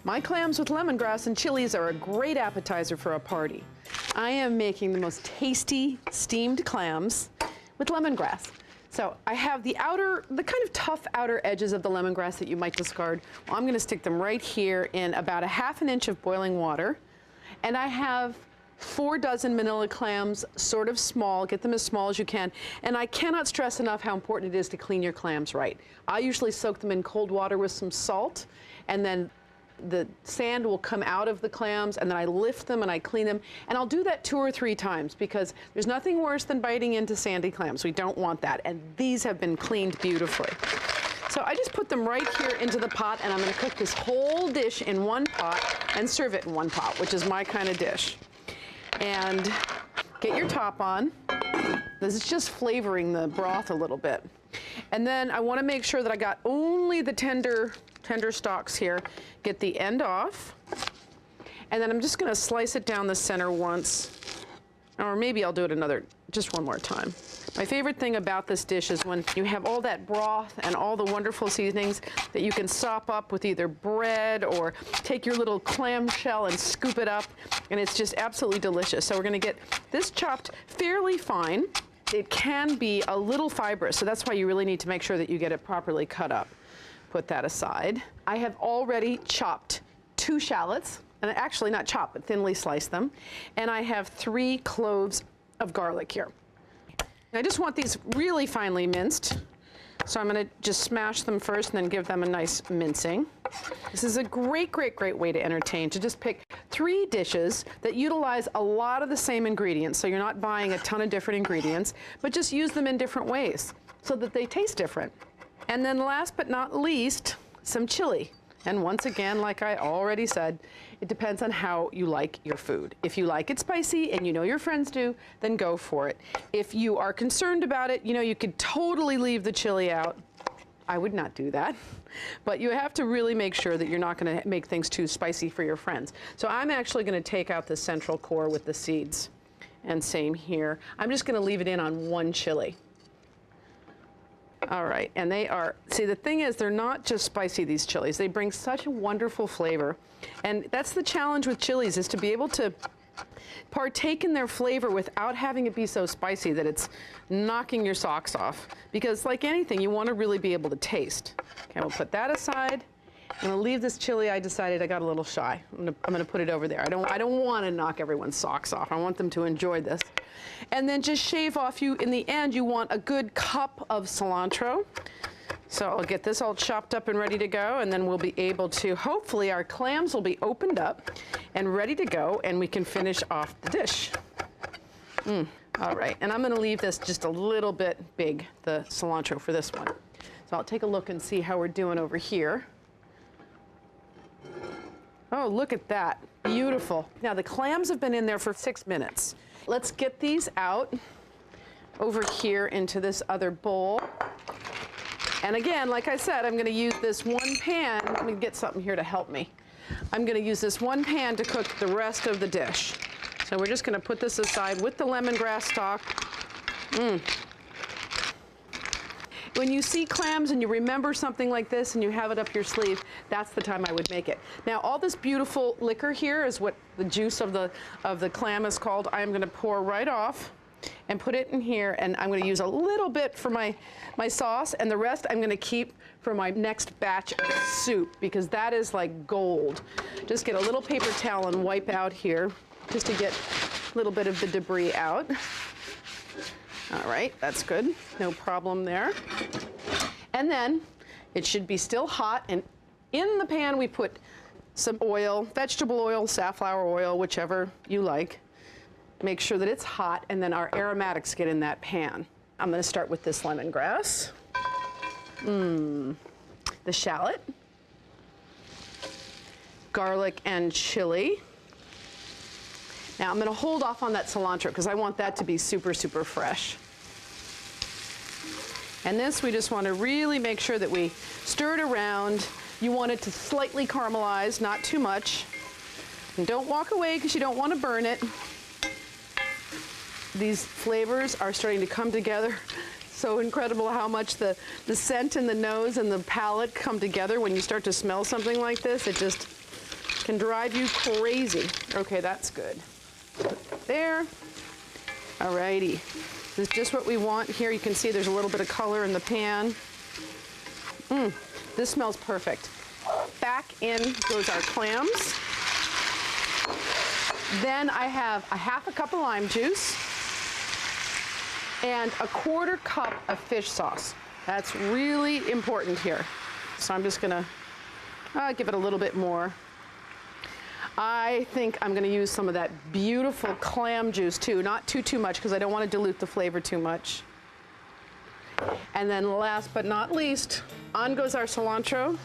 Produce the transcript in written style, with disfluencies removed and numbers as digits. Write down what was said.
My clams with lemongrass and chilies are a great appetizer for a party. I am making the most tasty steamed clams with lemongrass. So I have the kind of tough outer edges of the lemongrass that you might discard. Well, I'm gonna stick them right here in about a ½ an inch of boiling water. And I have 4 dozen manila clams, sort of small, get them as small as you can. And I cannot stress enough how important it is to clean your clams right. I usually soak them in cold water with some salt, and then the sand will come out of the clams, and then I lift them and I clean them. And I'll do that 2 or 3 times because there's nothing worse than biting into sandy clams. We don't want that. And these have been cleaned beautifully. So I just put them right here into the pot, and I'm gonna cook this whole dish in one pot and serve it in one pot, which is my kind of dish. And get your top on. This is just flavoring the broth a little bit. And then I wanna make sure that I got only the tender stalks here. Get the end off. And then I'm just gonna slice it down the center once. Or maybe I'll do it just one more time. My favorite thing about this dish is when you have all that broth and all the wonderful seasonings that you can sop up with either bread or take your little clam shell and scoop it up, and it's just absolutely delicious. So we're gonna get this chopped fairly fine. It can be a little fibrous, so that's why you really need to make sure that you get it properly cut up. Put that aside. I have already chopped 2 shallots, and actually not chopped, but thinly sliced them. And I have 3 cloves of garlic here. I just want these really finely minced. So I'm gonna just smash them first and then give them a nice mincing. This is a great, great, great way to entertain, to just pick 3 dishes that utilize a lot of the same ingredients. So you're not buying a ton of different ingredients, but just use them in different ways so that they taste different. And then last but not least, some chili. And once again, like I already said, it depends on how you like your food. If you like it spicy and you know your friends do, then go for it. If you are concerned about it, you could totally leave the chili out. I would not do that. But you have to really make sure that you're not gonna make things too spicy for your friends. So I'm actually gonna take out the central core with the seeds. And same here. I'm just gonna leave it in on 1 chili. All right, and see, the thing is, they're not just spicy, these chilies. They bring such a wonderful flavor. And that's the challenge with chilies, is to be able to partake in their flavor without having it be so spicy that it's knocking your socks off. Because like anything, you want to really be able to taste. Okay, we'll put that aside. I'm gonna leave this chili. I decided I got a little shy. I'm gonna put it over there. I don't want to knock everyone's socks off. I want them to enjoy this. And then just shave off, in the end, you want a good cup of cilantro. So I'll get this all chopped up and ready to go, and then we'll be able to, hopefully our clams will be opened up and ready to go, and we can finish off the dish. All right, and I'm gonna leave this just a little bit big, the cilantro, for this one. So I'll take a look and see how we're doing over here. Oh, look at that, beautiful. Now the clams have been in there for 6 minutes. Let's get these out over here into this other bowl. And again, like I said, I'm gonna use this one pan. Let me get something here to help me. I'm gonna use this one pan to cook the rest of the dish. So we're just gonna put this aside with the lemongrass stock. When you see clams and you remember something like this and you have it up your sleeve, that's the time I would make it. Now, all this beautiful liquor here is what the juice of the clam is called. I'm gonna pour right off and put it in here, and I'm gonna use a little bit for my sauce, and the rest I'm gonna keep for my next batch of soup, because that is like gold. Just get a little paper towel and wipe out here, just to get a little bit of the debris out. All right, that's good, no problem there. And then it should be still hot, and in the pan we put some oil, vegetable oil, safflower oil, whichever you like. Make sure that it's hot, and then our aromatics get in that pan. I'm gonna start with this lemongrass, the shallot, garlic and chili. Now I'm gonna hold off on that cilantro because I want that to be super, super fresh. And this, we just wanna really make sure that we stir it around. You want it to slightly caramelize, not too much. And don't walk away because you don't wanna burn it. These flavors are starting to come together. So incredible how much the scent and the nose and the palate come together when you start to smell something like this. It just can drive you crazy. Okay, that's good. Put it there. Alrighty. This is just what we want here. You can see there's a little bit of color in the pan. This smells perfect. Back in goes our clams. Then I have a half a cup of lime juice and a 1/4 cup of fish sauce. That's really important here. So I'm just gonna give it a little bit more. I think I'm gonna use some of that beautiful clam juice too, not too much because I don't want to dilute the flavor too much. And then last but not least, on goes our cilantro.